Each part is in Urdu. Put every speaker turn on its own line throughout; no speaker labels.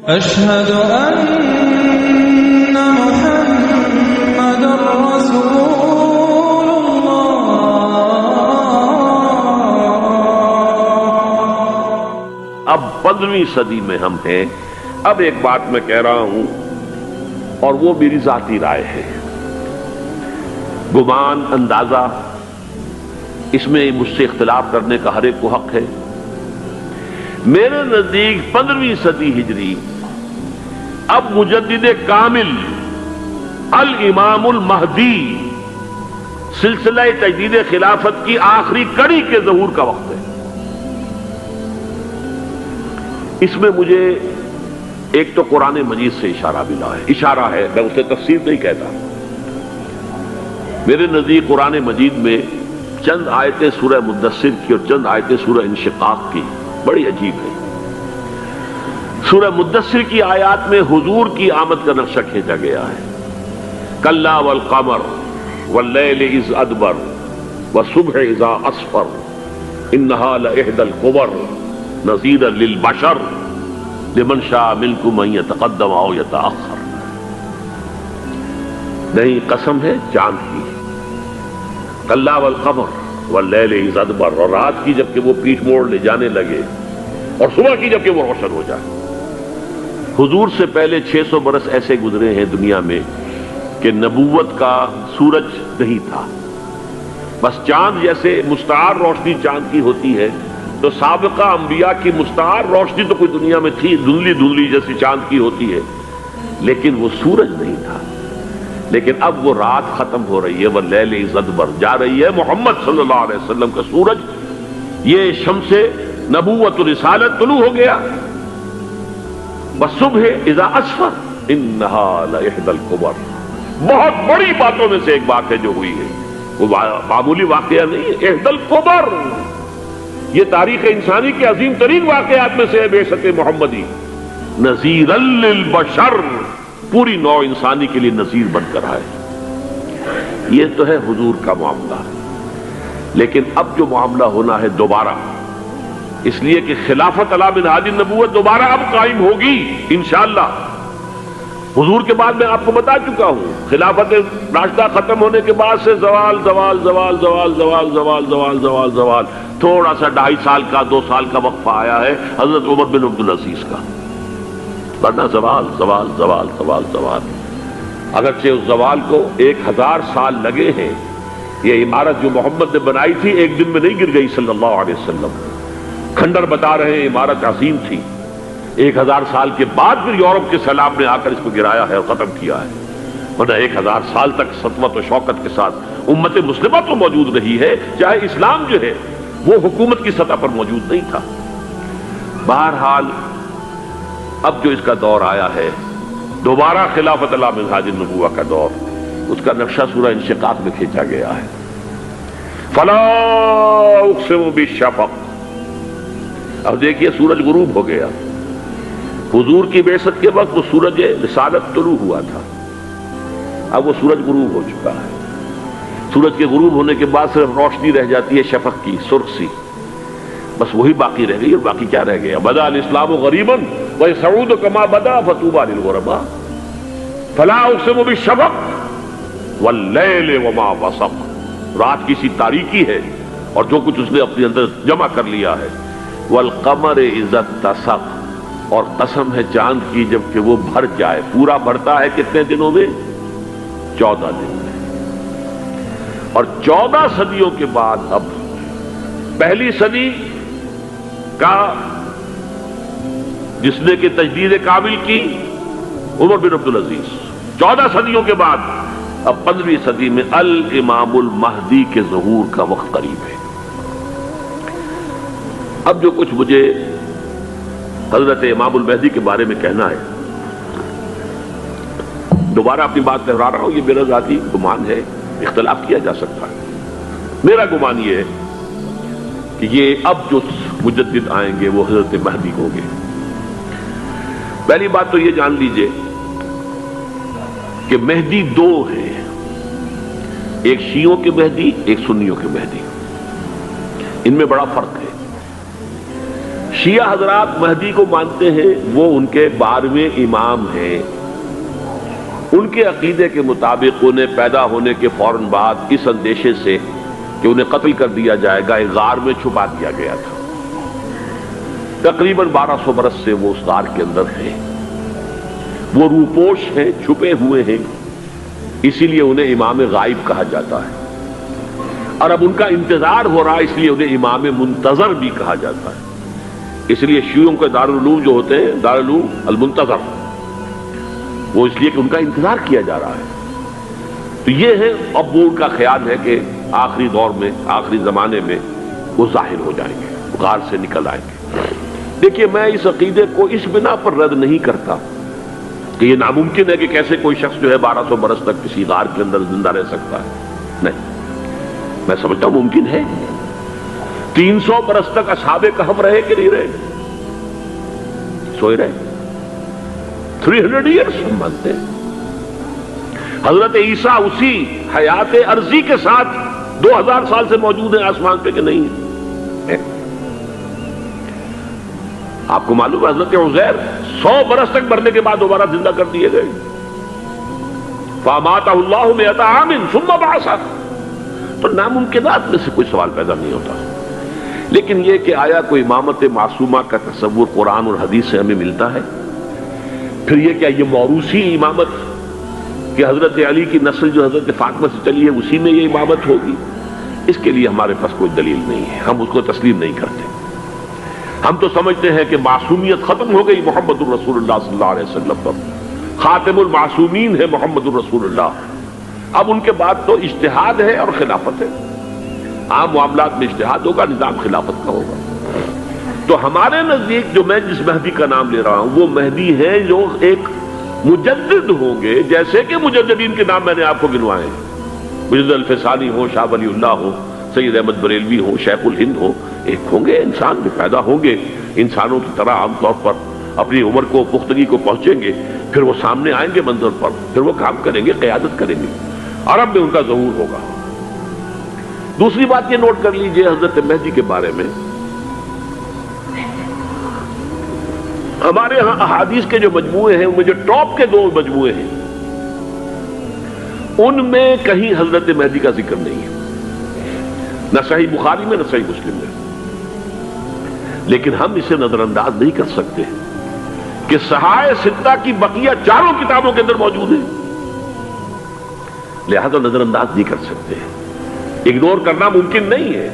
أشهد أن محمد رسول
اب 15ویں صدی میں ہم ہیں. اب ایک بات میں کہہ رہا ہوں اور وہ میری ذاتی رائے ہے، گمان اندازہ اس میں مجھ سے اختلاف کرنے کا ہر ایک کو حق ہے. میرے نزدیک 15ویں صدی ہجری اب مجدد کامل الامام المہدی سلسلہ تجدید خلافت کی آخری کڑی کے ظہور کا وقت ہے. اس میں مجھے ایک تو قرآن مجید سے اشارہ ملا ہے، اشارہ ہے، میں اسے تفسیر نہیں کہتا. میرے نزدیک قرآن مجید میں چند آیتیں سورہ مدثر کی اور چند آیتیں سورہ انشقاق کی بڑی عجیب ہے. سورہ مدثر کی آیات میں حضور کی آمد کا نقشہ کھینچا گیا ہے. کلا والقمر واللیل اذ ادبر والصبح اذا اسفر انہا لإحدى الکبر نذیرا للبشر لمن شاء منکم ان یتقدم او یتأخر. نہیں، قسم ہے چاند کی. کلا والقمر واللیل اذ ادبر، اور رات کی جبکہ وہ پیٹھ موڑ لے جانے لگے اور صبح کی جبکہ وہ روشن ہو جائے. حضور سے پہلے 600 برس ایسے گزرے ہیں دنیا میں کہ نبوت کا سورج نہیں تھا. بس چاند جیسے مستعار روشنی چاند کی ہوتی ہے تو سابقہ انبیاء کی مستعار روشنی تو کوئی دنیا میں تھی، دھندلی دھندلی جیسی چاند کی ہوتی ہے، لیکن وہ سورج نہیں تھا. لیکن اب وہ رات ختم ہو رہی ہے، واللیل اذ ادبر جا رہی ہے. محمد صلی اللہ علیہ وسلم کا سورج، یہ شمس نبوت و رسالت طلوع ہو گیا. والصبح اذا اسفر انہا لإحدى الکبر. بہت بڑی باتوں میں سے ایک بات ہے جو ہوئی ہے، وہ معمولی واقعہ نہیں ہے. احدى الکبر، یہ تاریخ انسانی کے عظیم ترین واقعات میں سے ہے. بے شک محمدی نذیرا للبشر، پوری نوع انسانی کے لیے نذیر بن کر آئے. یہ تو ہے حضور کا معاملہ. لیکن اب جو معاملہ ہونا ہے دوبارہ، اس لیے کہ خلافت علی منہاج النبوت دوبارہ اب قائم ہوگی انشاءاللہ. حضور کے بعد میں آپ کو بتا چکا ہوں، خلافت راشدہ ختم ہونے کے بعد سے زوال زوال زوال زوال زوال زوال زوال زوال زوال، تھوڑا سا 2.5 سال کا 2 سال کا وقفہ آیا ہے حضرت عمر بن عبدالعزیز کا، ورنہ زوال زوال زوال زوال زوال. اگرچہ اس زوال کو 1000 سال لگے ہیں. یہ عمارت جو محمد نے بنائی تھی ایک دن میں نہیں گر گئی صلی اللہ علیہ وسلم. کھنڈر بتا رہے ہیں عمارت عظیم تھی. 1000 سال کے بعد پھر یورپ کے سیلاب نے آ کر اس کو گرایا ہے اور ختم کیا ہے. ورنہ 1000 سال تک سطوت و شوکت کے ساتھ امت مسلمہ تو موجود رہی ہے، چاہے اسلام جو ہے وہ حکومت کی سطح پر موجود نہیں تھا. بہرحال اب جو اس کا دور آیا ہے دوبارہ خلافت علی منہاج النبوہ کا دور، اس کا نقشہ سورہ انشقاق میں کھینچا گیا ہے. فلا اقسم بالشفق. اب دیکھیے سورج غروب ہو گیا. حضور کی بعثت کے وقت وہ سورج رسالت طلوع ہوا تھا، اب وہ سورج غروب ہو چکا ہے. سورج کے غروب ہونے کے بعد صرف روشنی رہ جاتی ہے شفق کی، سرخ سی، بس وہی باقی رہ گئی. اور باقی کیا رہ گیا؟ بدا الاسلام غریبا ویسعود کما بدا فطوبی للغرباء. فلا اقسم بالشفق واللیل وما وسق. رات کی سی تاریکی ہے اور جو کچھ اس نے اپنے اندر جمع کر لیا ہے. والقمر اذا اتسق، اور قسم ہے چاند کی جبکہ وہ بھر جائے. پورا بھرتا ہے کتنے دنوں میں؟ 14 دن میں. اور 14 صدیوں کے بعد اب پہلی صدی کا جس نے کہ تجدید کامل کی عمر بن عبدالعزیز، 14 صدیوں کے بعد اب 15ویں صدی میں الامام المہدی کے ظہور کا وقت قریب ہے. اب جو کچھ مجھے حضرت امام المہدی کے بارے میں کہنا ہے، دوبارہ اپنی بات دہرا رہا ہوں، یہ میرا ذاتی گمان ہے، اختلاف کیا جا سکتا ہے. میرا گمان یہ ہے کہ یہ اب جو مجدد آئیں گے وہ حضرت مہدی ہوں گے. پہلی بات تو یہ جان لیجئے کہ مہدی 2 ہیں، ایک شیعوں کے مہدی، ایک سنیوں کے مہدی. ان میں بڑا فرق ہے. شیعہ حضرات مہدی کو مانتے ہیں، وہ ان کے 12ویں امام ہیں۔ ان کے عقیدے کے مطابق انہیں پیدا ہونے کے فوراً بعد اس اندیشے سے کہ انہیں قتل کر دیا جائے گا ایک غار میں چھپا دیا گیا تھا۔ تقریباً 1200 برس سے وہ اس غار کے اندر ہیں، وہ روپوش ہیں، چھپے ہوئے ہیں، اسی لیے انہیں امام غائب کہا جاتا ہے، اور اب ان کا انتظار ہو رہا ہے، اس لیے انہیں امام منتظر بھی کہا جاتا ہے۔ اس لیے شیعوں کے دارالعلوم جو ہوتے ہیں دارالعلوم المنتظر، وہ اس لیے کہ ان کا انتظار کیا جا رہا ہے۔ تو یہ ہے، اب وہ ان کا خیال ہے کہ آخری دور میں، آخری زمانے میں وہ ظاہر ہو جائیں گے، غار سے نکل آئیں گے۔ دیکھیے، میں اس عقیدے کو اس بنا پر رد نہیں کرتا کہ یہ ناممکن ہے کہ کیسے کوئی شخص جو ہے 1200 برس تک کسی غار کے اندر زندہ رہ سکتا ہے، نہیں، میں سمجھتا ہوں ممکن ہے۔ 300 برس تک اصحاب کہف رہے کہ نہیں رہے؟ سوئے رہے۔ 300 ایئرس ہم مانتے ہیں۔ حضرت عیسیٰ اسی حیات عرضی کے ساتھ 2000 سال سے موجود ہیں آسمان پہ کہ نہیں ہے؟ آپ کو معلوم ہے حضرت عزیر 100 برس تک مرنے کے بعد دوبارہ زندہ کر دیے گئے۔ فَأَمَاتَهُ اللَّهُ مِئَةَ عَامٍ ثُمَّ بَعَثَهُ۔ تو ناممکنات میں سے کوئی سوال پیدا نہیں ہوتا، لیکن یہ کہ آیا کوئی امامت معصومہ کا تصور قرآن اور حدیث سے ہمیں ملتا ہے؟ پھر یہ کیا یہ موروثی امامت کہ حضرت علی کی نسل جو حضرت فاطمہ سے چلی ہے اسی میں یہ امامت ہوگی؟ اس کے لیے ہمارے پاس کوئی دلیل نہیں ہے، ہم اس کو تسلیم نہیں کرتے۔ ہم تو سمجھتے ہیں کہ معصومیت ختم ہو گئی محمد الرسول اللہ صلی اللہ علیہ وسلم پر، خاتم المعصومین ہے محمد الرسول اللہ۔ اب ان کے بعد تو اجتہاد ہے اور خلافت ہے، عام معاملات میں اجتہاد ہوگا، نظام خلافت کا ہوگا۔ تو ہمارے نزدیک جو میں جس مہدی کا نام لے رہا ہوں وہ مہدی ہے جو ایک مجدد ہوں گے، جیسے کہ مجددین کے نام میں نے آپ کو گنوائے ہیں، مجدد الفسانی ہو، شاہ ولی اللہ ہو، سید احمد بریلوی ہو، شیخ الہند ہو، ایک ہوں گے انسان جو پیدا ہوں گے انسانوں کی طرح عام طور پر اپنی عمر کو پختگی کو پہنچیں گے، پھر وہ سامنے آئیں گے منظر پر، پھر وہ کام کریں گے، قیادت کریں گے، عرب میں ان کا ظہور ہوگا۔ دوسری بات یہ نوٹ کر لیجئے حضرت مہدی کے بارے میں، ہمارے ہاں احادیث کے جو مجموعے ہیں ان میں جو ٹاپ کے 2 مجموعے ہیں ان میں کہیں حضرت مہدی کا ذکر نہیں ہے، نہ صحیح بخاری میں نہ صحیح مسلم میں، لیکن ہم اسے نظر انداز نہیں کر سکتے کہ صحائح ستہ کی بقیہ 4 کتابوں کے اندر موجود ہے، لہذا نظر انداز نہیں کر سکتے، اگنور کرنا ممکن نہیں ہے۔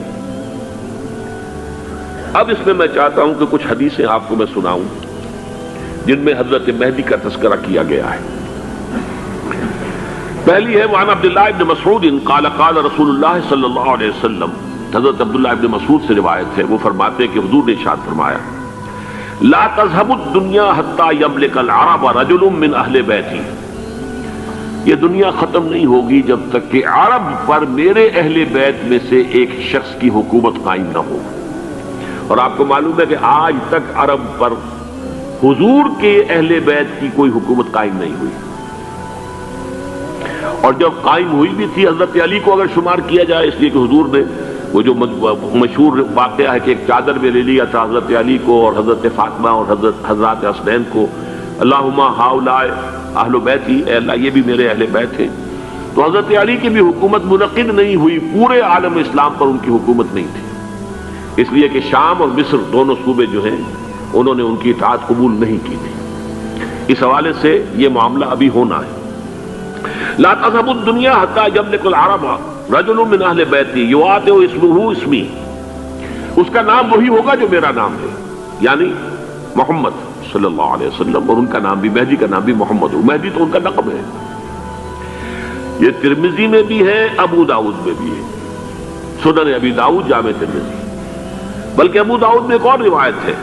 اب اس میں میں چاہتا ہوں کہ کچھ حدیثیں آپ کو میں سناؤں جن میں حضرت مہدی کا تذکرہ کیا گیا ہے۔ پہلی ہے وعن عبداللہ ابن مسعود قال قال رسول اللہ صلی اللہ علیہ وسلم، حضرت عبداللہ ابن مسعود سے روایت ہے، وہ فرماتے ہیں کہ حضور نے ارشاد فرمایا لا تذهب الدنيا حتى يملك العرب رجل من اہل بیتی، یہ دنیا ختم نہیں ہوگی جب تک کہ عرب پر میرے اہل بیت میں سے ایک شخص کی حکومت قائم نہ ہو۔ اور آپ کو معلوم ہے کہ آج تک عرب پر حضور کے اہل بیت کی کوئی حکومت قائم نہیں ہوئی، اور جب قائم ہوئی بھی تھی حضرت علی کو اگر شمار کیا جائے، اس لیے کہ حضور نے وہ جو مشہور واقعہ ہے کہ ایک چادر میں لے لیا تھا حضرت علی کو اور حضرت فاطمہ اور حضرات حسنین کو، اللہم ہؤلاء اہل بیتی، اے اللہ یہ بھی میرے اہل بیت ہیں، تو حضرت علی کی بھی حکومت منعقد نہیں ہوئی، پورے عالم اسلام پر ان کی حکومت نہیں تھی، اس لیے کہ شام اور مصر دونوں صوبے جو ہیں انہوں نے ان کی اطاعت قبول نہیں کی تھی۔ اس حوالے سے یہ معاملہ ابھی ہونا ہے۔ لا تذهب الدنيا حتى يملك العرب رجل من اہل بیتی یواطئ اسمہ اسمی، اس کا نام وہی ہوگا جو میرا نام ہے، یعنی محمد صلی اللہ علیہ وسلم، اور ان کا نام بھی مہدی کا نام بھی محمد، مہدی تو ان کا لقب ہے۔ یہ ترمذی میں بھی ہے، ابو داؤد میں بھی ہے، سنن ابی داؤد، جامع ترمذی، بلکہ ابو داؤد میں ایک اور روایت ہے،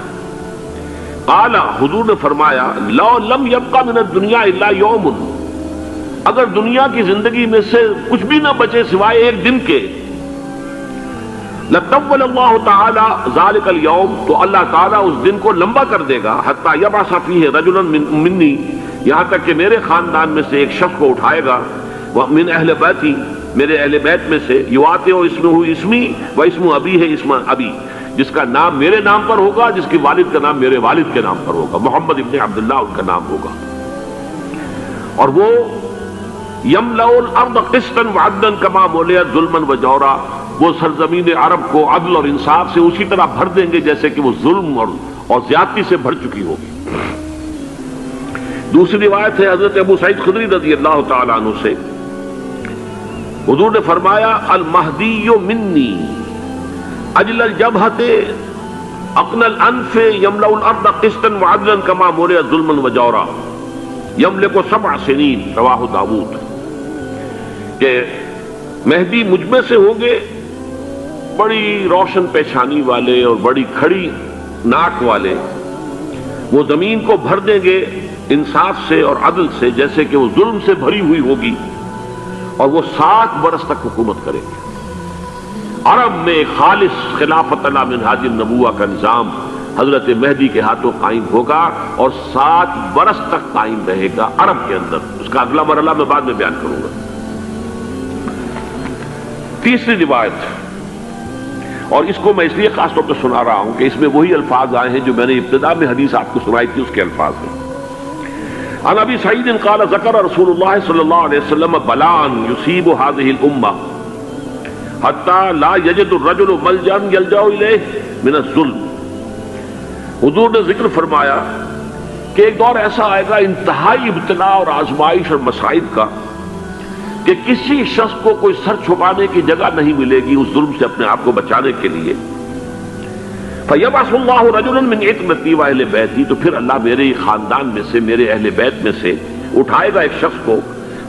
قال حضور نے فرمایا لو لم يبقى من الدنيا الا يوم، اگر دنیا کی زندگی میں سے کچھ بھی نہ بچے سوائے ایک دن کے، لطول اللہ تعالی ذلك اليوم، تو اللہ تعالیٰ اس دن کو لمبا کر دے گا، حتی یبعث فیہ رجلا منی، یہاں تک کہ میرے خاندان میں سے ایک شخص کو اٹھائے گا، من اہل بیتی، میرے اہل بیت میں سے، یواطئ اسمہ اسمی و اسم ابی ہے اسم ابی، جس کا نام میرے نام پر ہوگا، جس کے والد کا نام میرے والد کے نام پر ہوگا، محمد ابن عبداللہ ان کا نام ہوگا، اور وہ یملأ الارض قسطا وعدلا کما ملئت ظلما وجورا، وہ سرزمین عرب کو عدل اور انصاف سے اسی طرح بھر دیں گے جیسے کہ وہ ظلم اور زیادتی سے بھر چکی ہوگی۔ دوسری روایت ہے حضرت ابو سعید خدری رضی اللہ تعالیٰ عنہ سے، حضور نے فرمایا المہدی منی اجل الجبہۃ اقنى الانف یملأ الارض قسطا وعدلا کما ملئت ظلما وجورا یملک 7 سنین، رواہ داؤد، کہ مہدی مجھ میں سے ہوں گے بڑی روشن پیشانی والے اور بڑی کھڑی ناک والے، وہ زمین کو بھر دیں گے انصاف سے اور عدل سے جیسے کہ وہ ظلم سے بھری ہوئی ہوگی، اور وہ 7 برس تک حکومت کریں گے۔ عرب میں خالص خلافت علی منہاج النبوہ کا نظام حضرت مہدی کے ہاتھوں قائم ہوگا اور 7 برس تک قائم رہے گا عرب کے اندر۔ اس کا اگلا مرحلہ میں بعد میں بیان کروں گا۔ تیسری روایت، اور اس کو میں اس لیے خاص طور پہ سنا رہا ہوں کہ اس میں وہی الفاظ آئے ہیں جو میں نے ابتدا میں حدیث آپ کو سنائی تھی، اس کے الفاظ ہیں۔ عن ابی سعید قال ذکر رسول اللہ صلی اللہ علیہ وسلم بلاء یصیب هذه الامہ حتی لا یجد الرجل ملجا یلجا الیہ من الظلم۔ حضور نے ذکر فرمایا کہ ایک دور ایسا آئے گا انتہائی ابتلا اور آزمائش اور مصائب کا کہ کسی شخص کو کوئی سر چھپانے کی جگہ نہیں ملے گی اس ظلم سے اپنے آپ کو بچانے کے لیے۔ فَيَبْعَثُ اللَّهُ رَجُلًا مِنْ عِتْرَتِي وَأَهْلِ بَيْتِي، تو پھر اللہ میرے خاندان میں سے، میرے اہل بیت میں سے اٹھائے گا ایک شخص کو،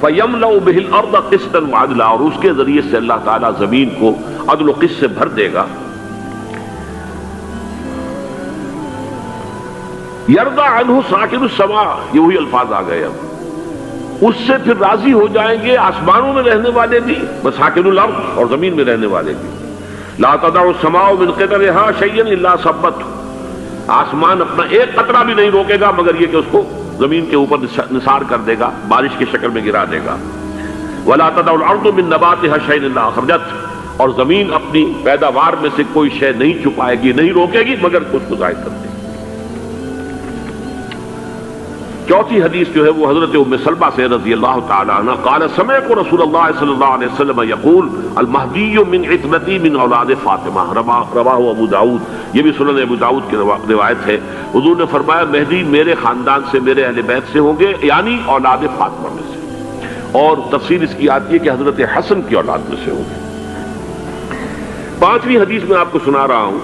فَيَمْلَأُ بِهِ الْأَرْضَ قِسْطًا وَعَدْلًا، اور اس کے ذریعے سے اللہ تعالیٰ زمین کو عدل و قسط سے بھر دے گا۔ یرضى عنہ ساکن السماء، یہ وہی الفاظ آ گئے اب، اس سے پھر راضی ہو جائیں گے آسمانوں میں رہنے والے بھی، وساکن الارض، اور زمین میں رہنے والے بھی۔ لا تدع السماء من قطرها شيئا الا ثبته، آسمان اپنا ایک قطرہ بھی نہیں روکے گا مگر یہ کہ اس کو زمین کے اوپر نثار کر دے گا، بارش کی شکل میں گرا دے گا۔ ولا تدع الارض من نباتها شيئا الا اخرجته، اور زمین اپنی پیداوار میں سے کوئی شے نہیں چھپائے گی، نہیں روکے گی مگر کچھ کو ظاہر کر دے گی۔ چوتھی حدیث جو ہے وہ حضرت ام سلمہ سے رضی اللہ تعالی عنہ قال سمعت رسول اللہ صلی اللہ علیہ وسلم یقول المہدی من عتبتی من اولاد فاطمہ، رواہ ابو داؤد، یہ بھی سنن ابو داؤد کی روایت ہے۔ حضور نے فرمایا مہدی میرے خاندان سے، میرے اہل بیت سے ہوں گے، یعنی اولاد فاطمہ میں سے، اور تفسیر اس کی آتی ہے کہ حضرت حسن کی اولاد میں سے ہوں گے۔ 5ویں حدیث میں آپ کو سنا رہا ہوں،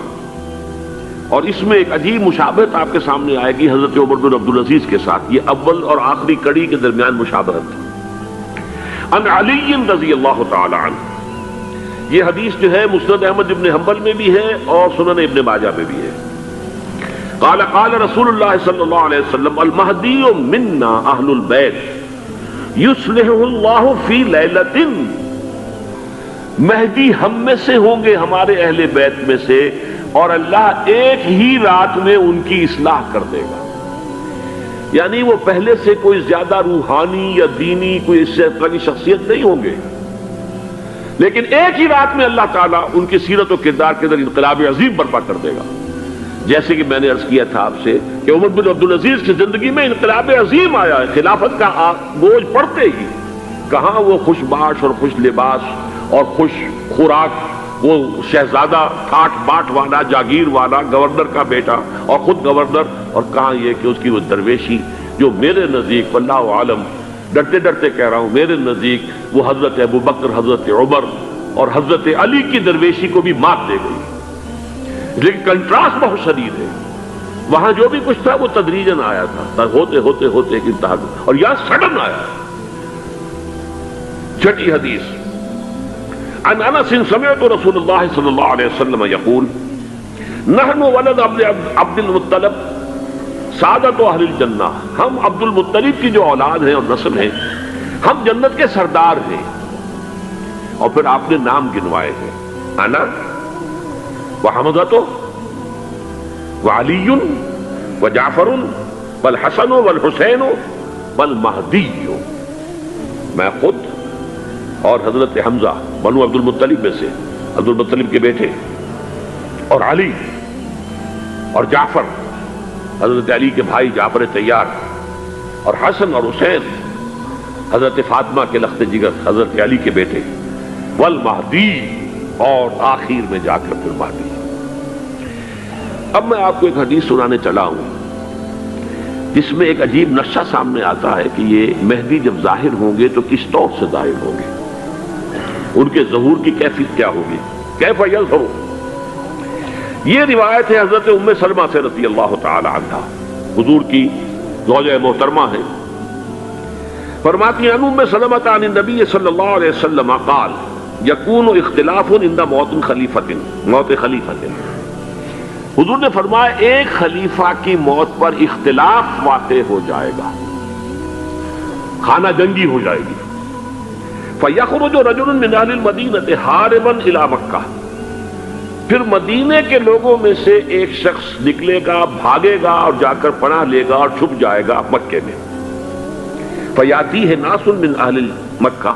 اور اس میں ایک عجیب مشابہت آپ کے سامنے آئے گی حضرت عمر بن عبدالعزیز کے ساتھ، یہ اول اور آخری کڑی کے درمیان مشابہت۔ عن علی رضی اللہ تعالی عنہ، یہ حدیث جو ہے مسند احمد ابن حنبل میں بھی ہے اور سنن ابن ماجہ میں بھی ہے۔ قال قال رسول اللہ صلی اللہ علیہ وسلم المہدی منا اہل البیت یصلحہ اللہ فی لیلۃ، مہدی ہم میں سے ہوں گے، ہمارے اہل بیت میں سے، اور اللہ ایک ہی رات میں ان کی اصلاح کر دے گا۔ یعنی وہ پہلے سے کوئی زیادہ روحانی یا دینی کوئی اس طرح کی شخصیت نہیں ہوں گے، لیکن ایک ہی رات میں اللہ تعالیٰ ان کی سیرت و کردار کے اندر انقلاب عظیم برپا کر دے گا۔ جیسے کہ میں نے عرض کیا تھا آپ سے کہ عمر بن عبدالعزیز کی زندگی میں انقلاب عظیم آیا ہے، خلافت کا بوجھ پڑتے ہی کہاں وہ خوش باش اور خوش لباس اور خوش خوراک، وہ شہزادہ ٹھاٹ باٹ والا، جاگیر والا، گورنر کا بیٹا اور خود گورنر، اور کہاں یہ کہ اس کی وہ درویشی جو میرے نزدیک واللہ عالم، ڈرتے ڈرتے کہہ رہا ہوں، میرے نزدیک وہ حضرت ابو بکر، حضرت عمر اور حضرت علی کی درویشی کو بھی مات دے گئی۔ لیکن کنٹراسٹ بہت شدید ہے، وہاں جو بھی کچھ تھا وہ تدریجاً آیا تھا، ہوتے ہوتے ہوتے ایک انتہا، اور یہاں سڈن آیا۔ 6ٹھی حدیث عن انس سمعت رسول اللہ صلی اللہ علیہ وسلم یقول نحن ولد عبد المطلب سعادت اہل الجنہ، ہم عبد المطلب کی جو اولاد ہیں اور نسل ہیں، ہم جنت کے سردار ہیں۔ اور پھر آپ نے نام گنوائے ہیں، انا وحمزۃ وعلی وجعفر والحسن والحسین والمہدی، میں خود اور حضرت حمزہ بنو عبد المطلب میں سے، عبد المطلب کے بیٹے، اور علی اور جعفر حضرت علی کے بھائی جعفر طیار، اور حسن اور حسین حضرت فاطمہ کے لخت جگر حضرت علی کے بیٹے، والمہدی، اور آخر میں جا کر پھر مہدی۔ اب میں آپ کو ایک حدیث سنانے چلا ہوں جس میں ایک عجیب نقشہ سامنے آتا ہے کہ یہ مہدی جب ظاہر ہوں گے تو کس طور سے ظاہر ہوں گے، ان کے ظہور کی کیفیت کیا ہوگی، کیف یظہر۔ یہ روایت ہے حضرت ام سلمہ سے رضی اللہ تعالی عنہا، حضور کی زوجہ محترمہ ہیں، فرماتی ہیں ام سلمہ عن النبی صلی اللہ علیہ وسلم قال یکون اختلاف عند موت خلیفۃ۔ حضور نے فرمایا ایک خلیفہ کی موت پر اختلاف واقع ہو جائے گا، خانہ جنگی ہو جائے گی۔ فَيَخْرُجُ رَجُلٌ مِّنْ أَهْلِ الْمَدِينَةِ هَارِبًا إِلَى مَكَّةَ، پھر مدینے کے لوگوں میں سے ایک شخص نکلے گا، بھاگے گا اور جا کر پناہ لے گا اور چھپ جائے گا مکے میں۔ فَيَأْتِيهِ نَاسٌ مِّنْ أَهْلِ مَكَّةِ،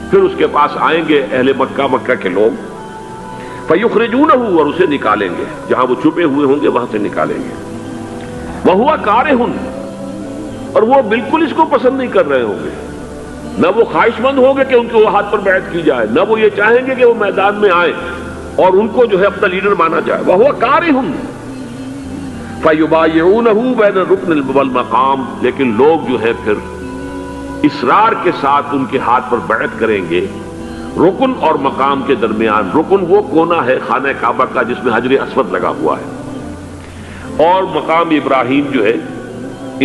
پھر اس کے پاس آئیں گے اہل مکہ، مکہ کے لوگ، فَيُخْرِجُونَهُ، اور اسے نکالیں گے، جہاں وہ چھپے ہوئے ہوں گے وہاں سے نکالیں گے۔ وَهُوَ كَارِهٌ، اور وہ بالکل اس کو پسند نہیں کر رہے ہوں گے، نہ وہ خواہش مند ہوں گے کہ ان کے ہاتھ پر بیعت کی جائے، نہ وہ یہ چاہیں گے کہ وہ میدان میں آئیں اور ان کو جو ہے اپنا لیڈر مانا جائے۔ وَهُوَ كَارِهٌ فَيُبَايِعُونَهُ بَيْنَ الرُّكْنِ وَالْمَقَامِ، لیکن لوگ جو ہے پھر اصرار کے ساتھ ان کے ہاتھ پر بیعت کریں گے رکن اور مقام کے درمیان۔ رکن وہ کونا ہے خانہ کعبہ کا جس میں حجر اسود لگا ہوا ہے، اور مقام ابراہیم جو ہے،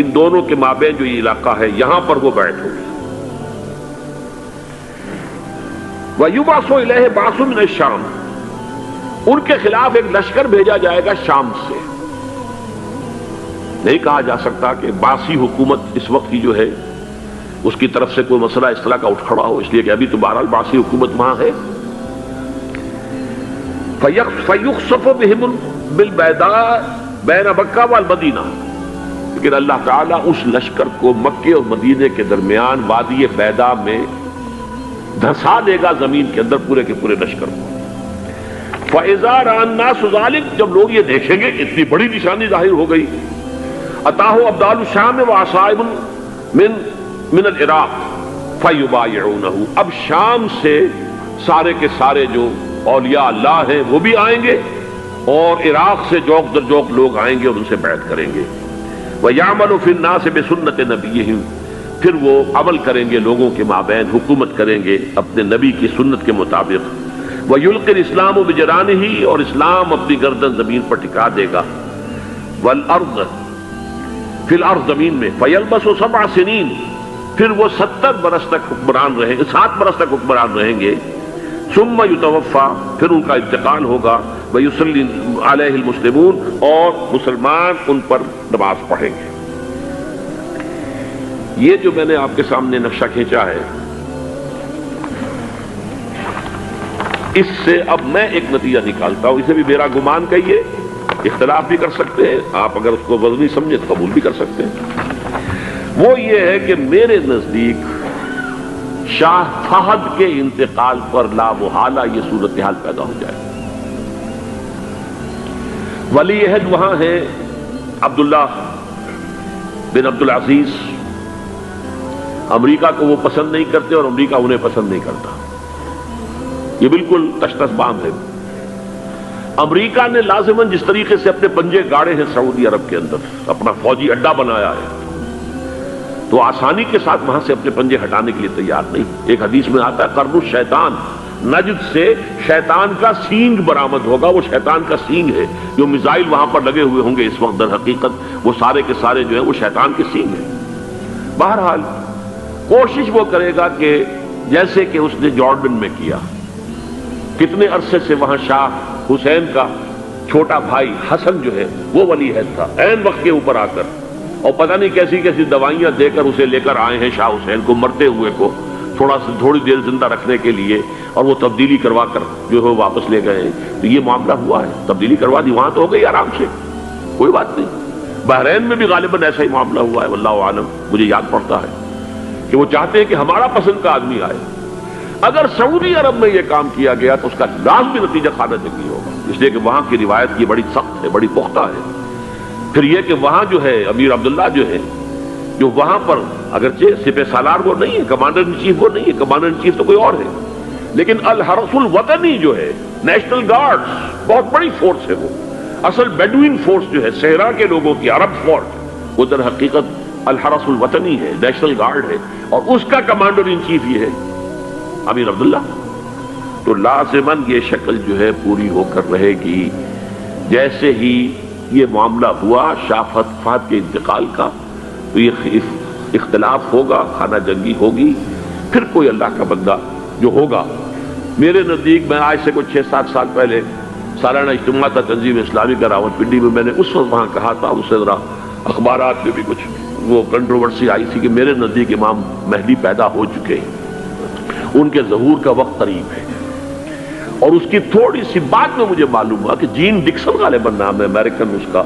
ان دونوں کے مابین جو یہ علاقہ ہے یہاں پر وہ بیعت ہوگی۔ وَيُبْعَثُ إِلَيْهِ بَعْثٌ مِّنَ الشَّامِ، ان کے خلاف ایک لشکر بھیجا جائے گا شام سے۔ نہیں کہا جا سکتا کہ باسی حکومت اس وقت کی جو ہے اس کی طرف سے کوئی مسئلہ اس طرح کا اٹھ کھڑا ہو، اس لیے کہ ابھی تو بہرحال باسی حکومت وہاں ہے۔ فَيُخْسَفُ بِهِمْ بِالْبَيْضَاءِ بَيْنَ مَكَّةَ وَالْمَدِينَةِ، لیکن اللہ تعالیٰ اس لشکر کو مکے اور مدینے کے درمیان وادی بیضاء میں دھسا دے گا، زمین کے اندر پورے کے پورے لشکر کو۔ فَإِذَا رَأَى النَّاسُ ذَلِكَ، جب لوگ یہ دیکھیں گے کہ اتنی بڑی نشانی ظاہر ہو گئی، أَتَاهُ أَبْدَالُ الشَّامِ وَعَصَائِبٌ من العراق فَيُبَايِعُونَهُ، اب شام سے سارے کے سارے جو اولیاء اللہ ہیں وہ بھی آئیں گے، اور عراق سے جوق در جوق لوگ آئیں گے اور ان سے بیعت کریں گے۔ وَيَعْمَلُ فِي النَّاسِ بِسُنَّةِ نَبِيِّهِمْ، پھر وہ عمل کریں گے لوگوں کے مابین، حکومت کریں گے اپنے نبی کی سنت کے مطابق۔ وَيُلْقِي الْإِسْلَامُ بِجَرَانِهِ، اور اسلام اپنی گردن زمین پر ٹکا دے گا۔ وَالْأَرْض فِي الْأَرْض، زمین میں۔ فَيَلْبَسُ 7 سنین، پھر وہ 70 برس تک حکمران رہیں گے، 7 برس تک حکمران رہیں گے۔ ثم یتوفا، پھر ان کا انتقال ہوگا۔ ویصلی علیہ المسلمون، اور مسلمان ان پر نماز پڑھیں گے۔ یہ جو میں نے آپ کے سامنے نقشہ کھینچا ہے، اس سے اب میں ایک نتیجہ نکالتا ہوں، اسے بھی میرا گمان کہیے، اختلاف بھی کر سکتے ہیں آپ، اگر اس کو وزنی سمجھے تو قبول بھی کر سکتے ہیں۔ وہ یہ ہے کہ میرے نزدیک شاہ فہد کے انتقال پر لا محالہ یہ صورتحال پیدا ہو جائے۔ ولی عہد وہاں ہے عبداللہ بن عبدالعزیز، امریکہ کو وہ پسند نہیں کرتے اور امریکہ انہیں پسند نہیں کرتا، یہ بالکل تشتس باندھ ہے۔ امریکہ نے لازماً جس طریقے سے اپنے پنجے گاڑے ہیں سعودی عرب کے اندر، اپنا فوجی اڈا بنایا ہے، تو آسانی کے ساتھ وہاں سے اپنے پنجے ہٹانے کے لیے تیار نہیں۔ ایک حدیث میں آتا ہے قرن الشیطان، نجد سے شیطان کا سینگ برآمد ہوگا، وہ شیطان کا سینگ ہے، جو میزائل وہاں پر لگے ہوئے ہوں گے اس وقت، در حقیقت وہ سارے کے سارے جو ہیں وہ شیطان کے سینگ ہیں۔ بہرحال کوشش وہ کرے گا کہ جیسے کہ اس نے جارڈن میں کیا، کتنے عرصے سے وہاں شاہ حسین کا چھوٹا بھائی حسن جو ہے وہ ولی عہد تھا، عین وقت کے اوپر آ کر، اور پتہ نہیں کیسی کیسی دوائیاں دے کر اسے لے کر آئے ہیں شاہ حسین کو، مرتے ہوئے کو تھوڑی دیر زندہ رکھنے کے لیے، اور وہ تبدیلی کروا کر جو ہے واپس لے گئے ہیں۔ تو یہ معاملہ ہوا ہے، تبدیلی کروا دی، وہاں تو ہو گئی آرام سے، کوئی بات نہیں۔ بحرین میں بھی غالباً ایسا ہی معاملہ ہوا ہے، واللہ عالم، مجھے یاد پڑتا ہے کہ وہ چاہتے ہیں کہ ہمارا پسند کا آدمی آئے۔ اگر سعودی عرب میں یہ کام کیا گیا تو اس کا لازمی نتیجہ خانہ جنگی ہوگا، اس لیے کہ وہاں کی روایت کی بڑی سخت ہے، بڑی پختہ ہے۔ پھر یہ کہ وہاں جو ہے امیر عبداللہ جو ہے، جو وہاں پر اگرچہ سپہ سالار وہ نہیں ہے، کمانڈر ان چیف وہ نہیں ہے، کمانڈر ان چیف تو کوئی اور ہے، لیکن الحرس الوطنی جو ہے نیشنل گارڈز بہت بڑی فورس ہے، وہ اصل بیڈوین فورس جو ہے صحرا کے لوگوں کی عرب فورس، وہ در حقیقت الحرس الوطنی ہے، نیشنل گارڈ ہے، اور اس کا کمانڈر ان چیف یہ ہے امیر عبداللہ۔ تو لازماً یہ شکل جو ہے پوری ہو کر رہے گی۔ جیسے ہی یہ معاملہ ہوا شاہ فہد کے انتقال کا تو یہ اختلاف ہوگا، خانہ جنگی ہوگی، پھر کوئی اللہ کا بندہ جو ہوگا، میرے نزدیک میں آج سے کچھ 6-7 سال پہلے سالانہ اجتماع تھا تنظیم اسلامی کا راولپنڈی میں، میں نے اس وقت وہاں کہا تھا، اس سے ذرا اخبارات میں بھی کچھ وہ کنٹروورسی آئی تھی کہ میرے نزدیک امام مہدی پیدا ہو چکے ہیں، ان کے ظہور کا وقت قریب ہے۔ اور اس کی تھوڑی سی بات میں مجھے معلوم ہوا کہ جین ڈکسن غالباً نام ہے امریکن اس کا،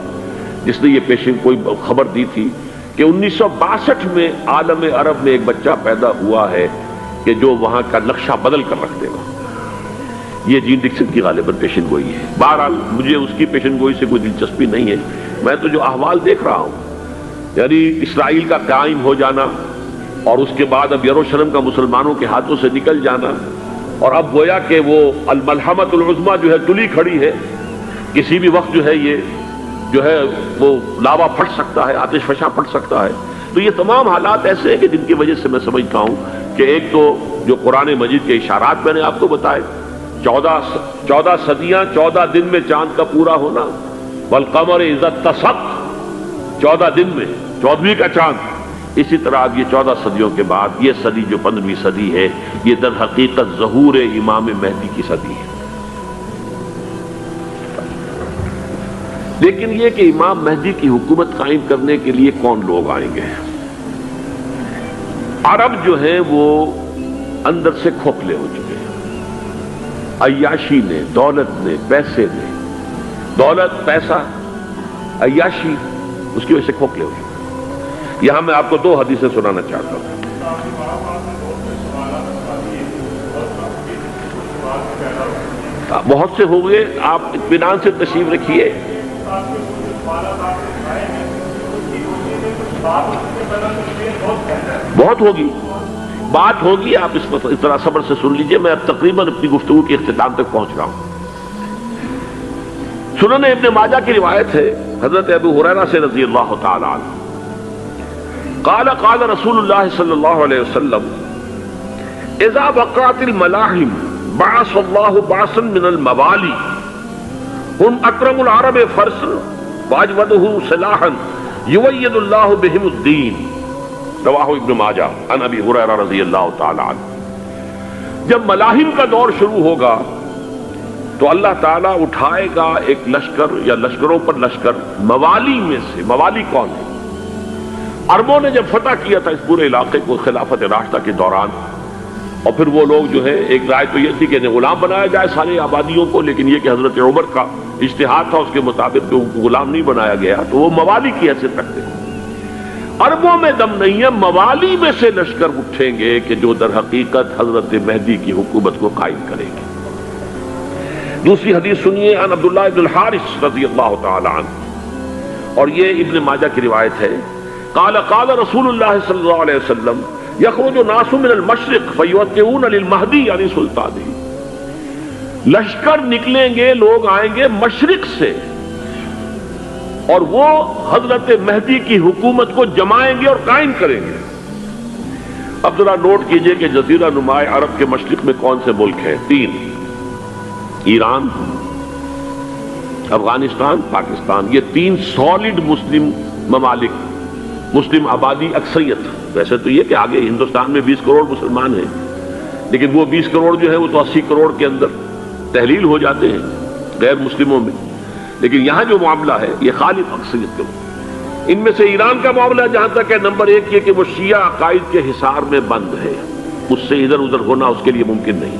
جس نے یہ پیشن کوئی خبر دی تھی کہ 1962 میں عالم عرب میں ایک بچہ پیدا ہوا ہے کہ جو وہاں کا نقشہ بدل کر رکھ دے گا۔ یہ جین ڈکسن کی غالباً پیشن گوئی ہے۔ بہرحال مجھے اس کی پیشن گوئی سے کوئی دلچسپی نہیں ہے، میں تو جو احوال دیکھ رہا ہوں، یعنی اسرائیل کا قائم ہو جانا اور اس کے بعد اب یروشلم کا مسلمانوں کے ہاتھوں سے نکل جانا، اور اب گویا کہ وہ الملحمۃ العظمیٰ جو ہے تلی کھڑی ہے، کسی بھی وقت جو ہے یہ جو ہے وہ لاوا پھٹ سکتا ہے، آتش فشاں پھٹ سکتا ہے۔ تو یہ تمام حالات ایسے ہیں کہ جن کی وجہ سے میں سمجھتا ہوں کہ ایک تو جو قرآن مجید کے اشارات میں نے آپ کو بتائے، 14 صدیاں 14 دن میں چاند کا پورا ہونا، والقمر اذا اتسق، 14 دن میں 14ویں کا چاند۔ اسی طرح اب یہ 14 صدیوں کے بعد یہ صدی جو 15ویں صدی ہے، یہ در حقیقت ظہور امام مہدی کی صدی ہے۔ لیکن یہ کہ امام مہدی کی حکومت قائم کرنے کے لیے کون لوگ آئیں گے؟ عرب جو ہیں وہ اندر سے کھوکھلے ہو چکے ہیں، عیاشی نے، دولت نے، پیسے نے، دولت، پیسہ، عیاشی، اس کی وجہ سے کھوکھلے ہو چکے ہیں۔ یہاں میں آپ کو 2 حدیثیں سنانا چاہتا ہوں۔ بہت سے ہو گئے، آپ اطمینان سے تشریف رکھیے۔ بہت ہوگی، بات ہوگی، آپ اس طرح صبر سے سن لیجئے۔ میں اب تقریباً اپنی گفتگو کے اختتام تک پہنچ رہا ہوں۔ سنن ابن ماجہ کی روایت ہے حضرت ابو ہریرہ سے رضی اللہ تعالی عنہ، قال قال رسول اللہ صلی اللہ علیہ وسلم اذا وقعت الملاحم بعث اللہ بعثا من الموالی هم اکرم العرب فرسا واجودہ سلاحا یوید اللہ بہم الدین، رواہ ابن ماجہ عن ابی ہریرہ رضی اللہ تعالی عنہ۔ جب ملاحم کا دور شروع ہوگا تو اللہ تعالیٰ اٹھائے گا ایک لشکر یا لشکروں پر لشکر موالی میں سے۔ موالی کون ہے؟ عربوں نے جب فتح کیا تھا اس پورے علاقے کو خلافت راشدہ کے دوران، اور پھر وہ لوگ جو ہے، ایک رائے تو یہ تھی کہ انہیں غلام بنایا جائے سارے آبادیوں کو، لیکن یہ کہ حضرت عمر کا اجتہاد تھا، اس کے مطابق ان کو غلام نہیں بنایا گیا، تو وہ موالی کی حیثیت رکھتے ہیں۔ عربوں میں دم نہیں ہے، موالی میں سے لشکر اٹھیں گے کہ جو در حقیقت حضرت مہدی کی حکومت کو قائم کریں گے۔ دوسری حدیث سنیے، عن عبداللہ ابن الحارث رضی اللہ تعالی عنہ، اور یہ ابن ماجہ کی روایت ہے، قال قال رسول اللہ صلی اللہ علیہ وسلم یخرج ناس من المشرق فیوقعون للمہدی یعنی سلطانی، لشکر نکلیں گے، لوگ آئیں گے مشرق سے، اور وہ حضرت مہدی کی حکومت کو جمائیں گے اور قائم کریں گے۔ اب ذرا نوٹ کیجئے کہ جزیرہ نما عرب کے مشرق میں کون سے ملک ہیں؟ 3، ایران، افغانستان، پاکستان، یہ 3 سالڈ مسلم ممالک، مسلم آبادی اکثریت۔ ویسے تو یہ کہ آگے ہندوستان میں 20 کروڑ مسلمان ہیں، لیکن وہ 20 کروڑ جو ہے وہ تو 80 کروڑ کے اندر تحلیل ہو جاتے ہیں غیر مسلموں میں، لیکن یہاں جو معاملہ ہے یہ خالص اکثریت کے۔ ان میں سے ایران کا معاملہ جہاں تک ہے، نمبر 1 یہ کہ وہ شیعہ عقائد کے حصار میں بند ہے، اس سے ادھر ادھر ہونا اس کے لیے ممکن نہیں۔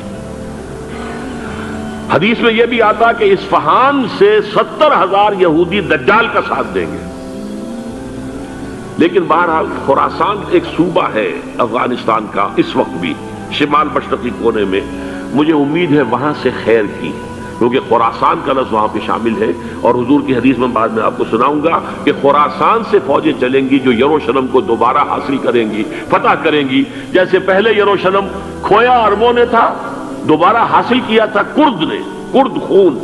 حدیث میں یہ بھی آتا کہ اصفہان سے 70,000 یہودی دجال کا ساتھ دیں گے۔ لیکن بہرحال خراسان ایک صوبہ ہے افغانستان کا اس وقت بھی، شمال مشرقی کونے میں، مجھے امید ہے وہاں سے خیر کی، کیونکہ خراسان کا لفظ وہاں پہ شامل ہے، اور حضور کی حدیث میں بعد میں آپ کو سناؤں گا کہ خراسان سے فوجیں چلیں گی جو یروشلم کو دوبارہ حاصل کریں گی، فتح کریں گی، جیسے پہلے یروشلم کھویا عربوں نے تھا، دوبارہ حاصل کیا تھا کرد نے، کرد خون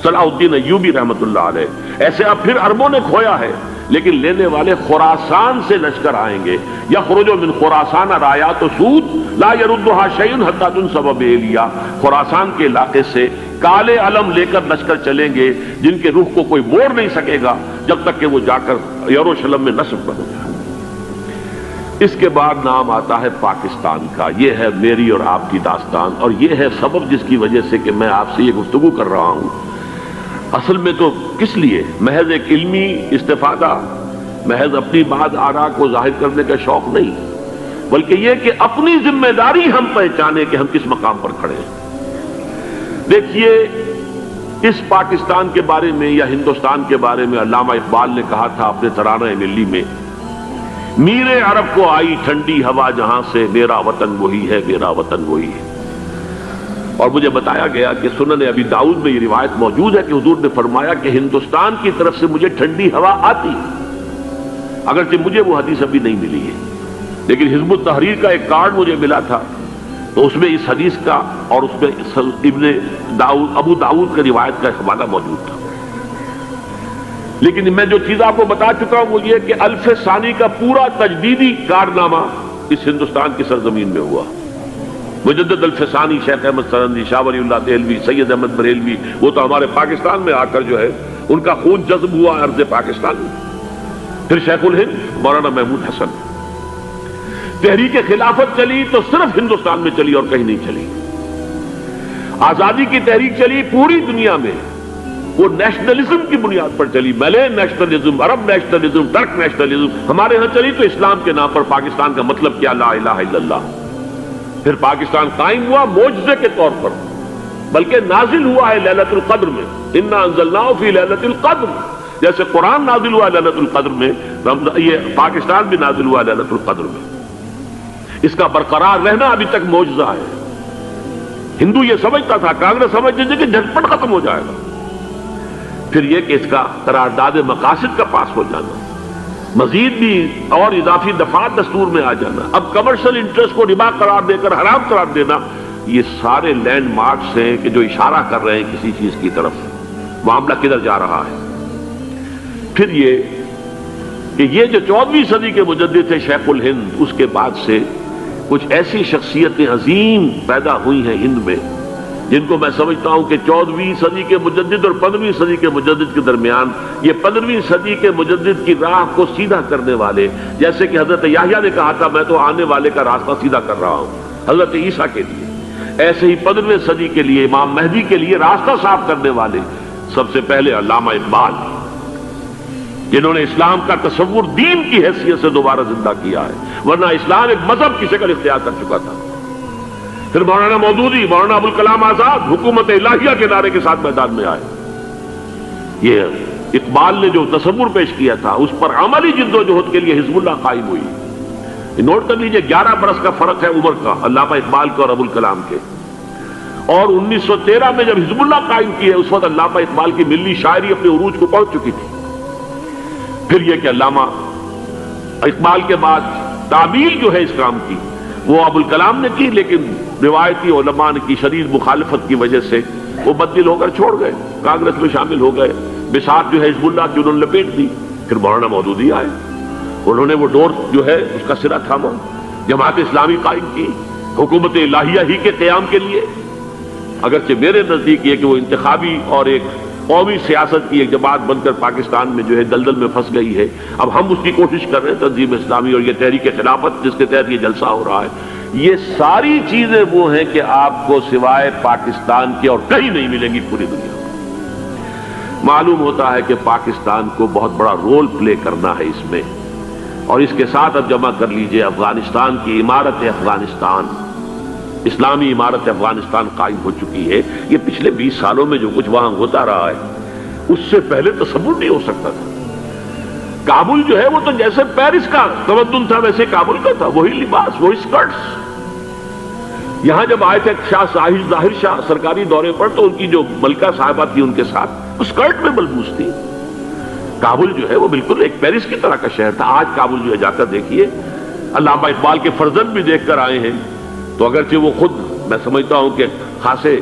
صلاح الدین ایوبی رحمت اللہ علیہ، ایسے اب پھر عربوں نے کھویا ہے، لیکن لینے والے خراسان سے لشکر آئیں گے، یخرج من خراسان رایات و سود لا یردھا شیء حتی تنصب بإیلیا، خراسان کے علاقے سے کالے علم لے کر لشکر چلیں گے جن کے روح کو کوئی موڑ نہیں سکے گا جب تک کہ وہ جا کر یروشلم میں نصب نہ ہو جائے۔ اس کے بعد نام آتا ہے پاکستان کا، یہ ہے میری اور آپ کی داستان، اور یہ ہے سبب جس کی وجہ سے کہ میں آپ سے یہ گفتگو کر رہا ہوں۔ اصل میں تو کس لیے؟ محض ایک علمی استفادہ، محض اپنی بات آراء کو ظاہر کرنے کا شوق نہیں، بلکہ یہ کہ اپنی ذمہ داری ہم پہچانے کہ ہم کس مقام پر کھڑے ہیں۔ دیکھیے، اس پاکستان کے بارے میں یا ہندوستان کے بارے میں علامہ اقبال نے کہا تھا اپنے ترانہ ملی میں، میرے عرب کو آئی ٹھنڈی ہوا جہاں سے، میرا وطن وہی ہے، میرا وطن وہی ہے۔ اور مجھے بتایا گیا کہ سنن ابی داؤد میں یہ روایت موجود ہے کہ حضور نے فرمایا کہ ہندوستان کی طرف سے مجھے ٹھنڈی ہوا آتی، اگرچہ مجھے وہ حدیث ابھی نہیں ملی ہے، لیکن حزب التحریر کا ایک کارڈ مجھے ملا تھا، تو اس میں اس حدیث کا اور اس میں ابو داؤد کا روایت کا حوالہ موجود تھا۔ لیکن میں جو چیز آپ کو بتا چکا ہوں وہ یہ کہ الف ثانی کا پورا تجدیدی کارنامہ اس ہندوستان کی سرزمین میں ہوا۔ مجدد الف ثانی شیخ احمد سرندی، شاہ ولی اللہ دہلوی، سید احمد بریلوی، وہ تو ہمارے پاکستان میں آ کر جو ہے ان کا خون جذب ہوا ارض پاکستان میں۔ پھر شیخ الہند مولانا محمود حسن، تحریک خلافت چلی تو صرف ہندوستان میں چلی اور کہیں نہیں چلی۔ آزادی کی تحریک چلی پوری دنیا میں، وہ نیشنلزم کی بنیاد پر چلی، ملے نیشنلزم، عرب نیشنلزم، ٹرک نیشنلزم، ہمارے ہاں چلی تو اسلام کے نام پر پاکستان کا مطلب کیا، لا الہ الا اللہ۔ پھر پاکستان قائم ہوا معجزے کے طور پر، بلکہ نازل ہوا ہے لیلۃ القدر میں، انا انزلناہ فی لیلۃ القدر، جیسے قرآن نازل ہوا لیلۃ القدر میں، یہ پاکستان بھی نازل ہوا لیلۃ القدر میں۔ اس کا برقرار رہنا ابھی تک معجزہ ہے۔ ہندو یہ سمجھتا تھا، کانگریس سمجھتی تھی کہ جھٹپٹ ختم ہو جائے گا۔ پھر یہ کہ اس کا قرارداد مقاصد کا پاس ہو جانا، مزید بھی اور اضافی دفعات دستور میں آ جانا، اب کمرشل انٹرسٹ کو ربا قرار دے کر حرام قرار دینا، یہ سارے لینڈ مارکس ہیں کہ جو اشارہ کر رہے ہیں کسی چیز کی طرف، معاملہ کدھر جا رہا ہے۔ پھر یہ کہ یہ جو 14ویں صدی کے مجدد تھے شیخ الہند، اس کے بعد سے کچھ ایسی شخصیتیں عظیم پیدا ہوئی ہیں ہند میں، جن کو میں سمجھتا ہوں کہ 14ویں صدی کے مجدد اور 15ویں صدی کے مجدد کے درمیان، یہ 15ویں صدی کے مجدد کی راہ کو سیدھا کرنے والے، جیسے کہ حضرت یحییٰ نے کہا تھا میں تو آنے والے کا راستہ سیدھا کر رہا ہوں حضرت عیسیٰ کے لیے، ایسے ہی 15ویں صدی کے لیے امام مہدی کے لیے راستہ صاف کرنے والے سب سے پہلے علامہ اقبال، جنہوں نے اسلام کا تصور دین کی حیثیت سے دوبارہ زندہ کیا ہے، ورنہ اسلام ایک مذہب کی شکل اختیار کر چکا تھا۔ پھر مولانا مودودی، مولانا ابوالکلام آزاد حکومت الہیہ کے نعرے کے ساتھ میدان میں آئے۔ یہ اقبال نے جو تصور پیش کیا تھا اس پر عملی جد و جہد کے لیے حزب اللہ قائم ہوئی۔ نوٹ کر لیجئے 11 برس کا فرق ہے عمر کا علامہ اقبال کے اور ابوالکلام کے، اور 1913 میں جب حزب اللہ قائم کی ہے اس وقت علامہ اقبال کی ملی شاعری اپنے عروج کو پہنچ چکی تھی۔ پھر یہ کہ علامہ اقبال کے بعد تعمیل جو ہے اس کام کی وہ ابوالکلام نے کی، لیکن روایتی علماء کی شدید مخالفت کی وجہ سے وہ بددل ہو کر چھوڑ گئے، کانگریس میں شامل ہو گئے، بساط جو ہے حزب اللہ کی انہوں نے لپیٹ دی۔ پھر مولانا مودودی آئے، انہوں نے وہ ڈور جو ہے اس کا سرا تھاما، جماعت اسلامی قائم کی حکومت الہیہ ہی کے قیام کے لیے، اگرچہ میرے نزدیک یہ کہ وہ انتخابی اور ایک قومی سیاست کی ایک جماعت بن کر پاکستان میں جو ہے دلدل میں پھنس گئی ہے۔ اب ہم اس کی کوشش کر رہے ہیں، تنظیم اسلامی اور یہ تحریک خلافت جس کے تحت یہ جلسہ ہو رہا ہے، یہ ساری چیزیں وہ ہیں کہ آپ کو سوائے پاکستان کے اور کہیں نہیں ملیں گی پوری دنیا میں۔ معلوم ہوتا ہے کہ پاکستان کو بہت بڑا رول پلے کرنا ہے اس میں، اور اس کے ساتھ اب جمع کر لیجئے افغانستان کی عمارت افغانستان، اسلامی عمارت افغانستان قائم ہو چکی ہے۔ یہ پچھلے 20 سالوں میں جو کچھ وہاں ہوتا رہا ہے اس سے پہلے تصور نہیں ہو سکتا تھا۔ کابل جو ہے وہ تو جیسے پیرس کا تمدن تھا ویسے کابل کا تھا، وہی لباس، وہی سکرٹس، یہاں جب آئے تھے شاہ ظاہر شاہ سرکاری دورے پر تو ان کی جو ملکہ صاحبہ تھی ان کے ساتھ وہ اسکرٹ میں ملبوس تھی. کابل جو ہے وہ بالکل ایک پیرس کی طرح کا شہر تھا. آج کابل جو ہے جا کر دیکھیے, علامہ اقبال کے فرزند بھی دیکھ کر آئے ہیں, تو اگرچہ وہ خود میں سمجھتا ہوں کہ خاصے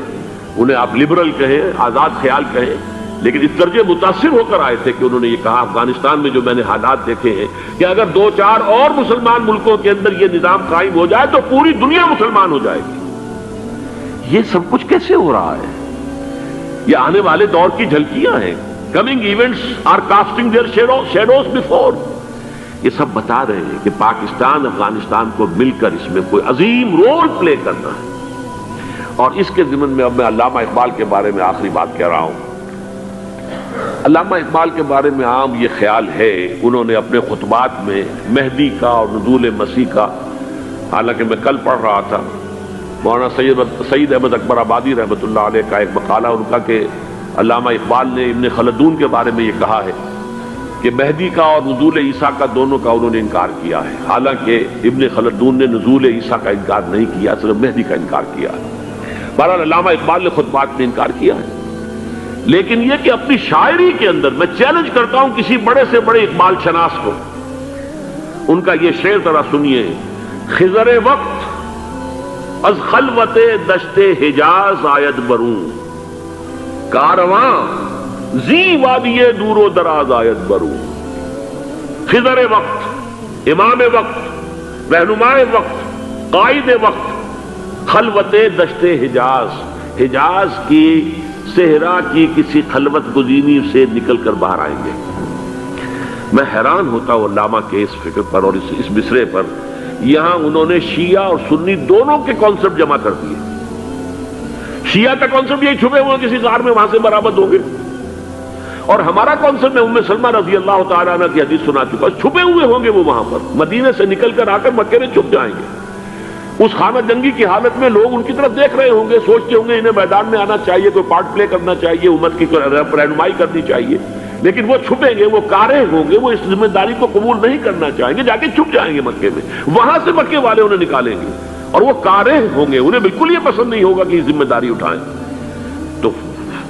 انہیں آپ لبرل کہیں, آزاد خیال کہیں, لیکن اس درجے متاثر ہو کر آئے تھے کہ انہوں نے یہ کہا افغانستان میں جو میں نے حالات دیکھے ہیں کہ اگر 2-4 اور مسلمان ملکوں کے اندر یہ نظام قائم ہو جائے تو پوری دنیا مسلمان ہو جائے گی. یہ سب کچھ کیسے ہو رہا ہے؟ یہ آنے والے دور کی جھلکیاں ہیں. Coming events are casting their shadows before. یہ سب بتا رہے ہیں کہ پاکستان افغانستان کو مل کر اس میں کوئی عظیم رول پلے کرنا ہے. اور اس کے ضمن میں اب میں علامہ اقبال کے بارے میں آخری بات کہہ رہا ہوں. علامہ اقبال کے بارے میں عام یہ خیال ہے, انہوں نے اپنے خطبات میں مہدی کا اور نزول مسیح کا, حالانکہ میں کل پڑھ رہا تھا مولانا سید احمد اکبر آبادی رحمۃ اللہ علیہ کا ایک مقالہ ان کا کہ علامہ اقبال نے ابن خلدون کے بارے میں یہ کہا ہے کہ مہدی کا اور نزول عیسیٰ کا دونوں کا انہوں نے انکار کیا ہے. حالانکہ ابن خلدون نے نزول عیسیٰ کا انکار نہیں کیا, صرف مہدی کا انکار کیا ہے. بہرحال علامہ اقبال نے خطبات میں انکار کیا ہے. لیکن یہ کہ اپنی شاعری کے اندر میں چیلنج کرتا ہوں کسی بڑے سے بڑے اقبال شناس کو, ان کا یہ شعر ذرا سنیے. خضر وقت از خلوت دشت حجاز آید بروں, کارواں زی وادی دور و دراز آید بروں. خضر وقت, امام وقت, رہنمائے وقت, قائد وقت, خلوت دشت حجاز, حجاز کی صحرا کی کسی خلوت گزینی سے نکل کر باہر آئیں گے. میں حیران ہوتا ہوں علامہ کے اس فکر پر اور اس مصرے پر. یہاں انہوں نے شیعہ اور سنی دونوں کے کانسیپٹ جمع کر دیے. شیعہ کا کانسیپٹ یہی چھپے ہوئے کسی غار میں وہاں سے برآمد ہوں گے, اور ہمارا کانسیپٹ میں ام سلمہ رضی اللہ تعالیٰ عنہ کی حدیث سنا چکا, چھپے ہوئے ہوں گے وہ وہاں پر, مدینے سے نکل کر آ کر مکے میں چھپ جائیں گے. اس خانہ جنگی کی حالت میں لوگ ان کی طرف دیکھ رہے ہوں گے, سوچتے ہوں گے انہیں میدان میں آنا چاہیے, کوئی پارٹ پلے کرنا چاہیے, امت کی رہنمائی کرنی چاہیے. لیکن وہ چھپیں گے, وہ کارے ہوں گے, وہ اس ذمہ داری کو قبول نہیں کرنا چاہیں گے, جا کے چھپ جائیں گے مکے میں. وہاں سے مکے والے انہیں نکالیں گے, اور وہ کارے ہوں گے, انہیں بالکل یہ پسند نہیں ہوگا کہ یہ ذمہ داری اٹھائیں. تو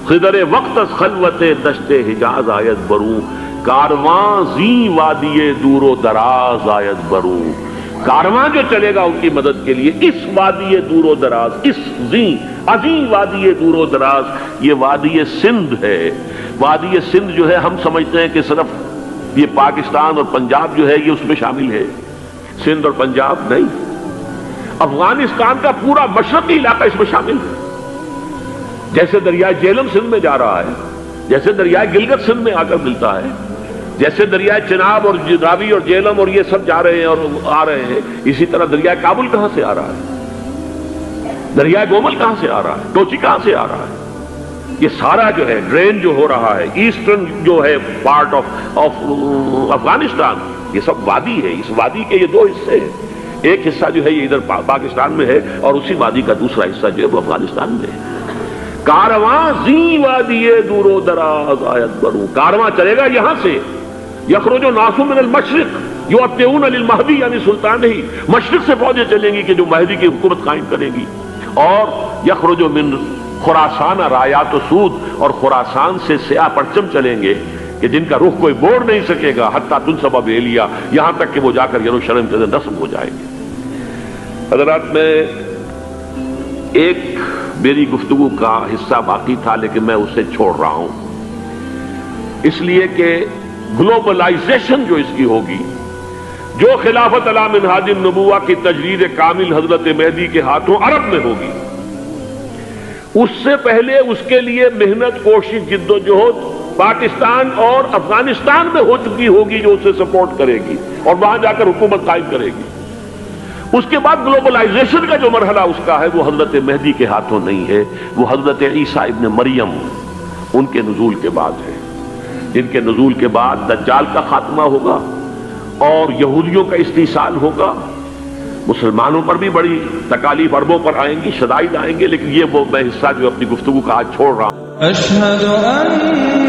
خضر وقت از خلوت دشت حجاز آید بروں, کارواں زی وادی دور و دراز آید بروں. کارواں جو چلے گا ان کی مدد کے لیے اس وادی دور و دراز, اس عظیم وادی دور و دراز, یہ وادی سندھ ہے. وادی سندھ جو ہے ہم سمجھتے ہیں کہ صرف یہ پاکستان اور پنجاب جو ہے یہ اس میں شامل ہے. سندھ اور پنجاب نہیں, افغانستان کا پورا مشرقی علاقہ اس میں شامل ہے. جیسے دریائے جیلم سندھ میں جا رہا ہے, جیسے دریائے گلگت سندھ میں آ کر ملتا ہے, جیسے دریائے چناب اور راوی اور جیلم اور یہ سب جا رہے ہیں اور آ رہے ہیں, اسی طرح دریائے کابل کہاں سے آ رہا ہے, دریائے گومل کہاں سے آ رہا ہے, ٹوچی کہاں سے آ رہا ہے. یہ سارا جو ہے ڈرین جو ہو رہا ہے, ایسٹرن جو ہے پارٹ آف افغانستان, یہ سب وادی ہے. اس وادی کے یہ 2 حصے ہیں. ایک حصہ جو ہے یہ ادھر پاکستان میں ہے, اور اسی وادی کا دوسرا حصہ جو ہے وہ افغانستان میں ہے. کارواں زی وادی دور و دراز آید بروں, کارواں چلے گا یہاں سے. یخرج الناس من المشرق یؤتون للمہدی, یعنی سلطان ہی مشرق سے فوجیں چلیں گی کہ جو مہدی کی حکومت قائم کرے گی. اور یخرج من خراسان رایات و سود, اور خراسان سے سیاہ پرچم چلیں گے کہ جن کا رخ کوئی موڑ نہیں سکے گا, حتیٰ تنصب بیلیا, یہاں تک کہ وہ جا کر یروشلم کے اندر نصب ہو جائیں گے. حضرات, میں ایک میری گفتگو کا حصہ باقی تھا لیکن میں اسے چھوڑ رہا ہوں, اس لیے کہ گلوبلائزیشن جو اس کی ہوگی, جو خلافت علی منہاج النبوہ کی تجرید کامل حضرت مہدی کے ہاتھوں عرب میں ہوگی, اس سے پہلے اس کے لیے محنت, کوشش, جد و جہد پاکستان اور افغانستان میں ہو چکی ہوگی جو اسے سپورٹ کرے گی اور وہاں جا کر حکومت قائم کرے گی. اس کے بعد گلوبلائزیشن کا جو مرحلہ اس کا ہے وہ حضرت مہدی کے ہاتھوں نہیں ہے, وہ حضرت عیسیٰ ابن مریم ان کے نزول کے بعد ہے, جن کے نزول کے بعد دجال کا خاتمہ ہوگا اور یہودیوں کا استحصال ہوگا. مسلمانوں پر بھی بڑی تکالیف عربوں پر آئیں گی, شدائد آئیں گے, لیکن یہ وہ میں حصہ جو اپنی گفتگو کا آج چھوڑ رہا ہوں.
اشہد ان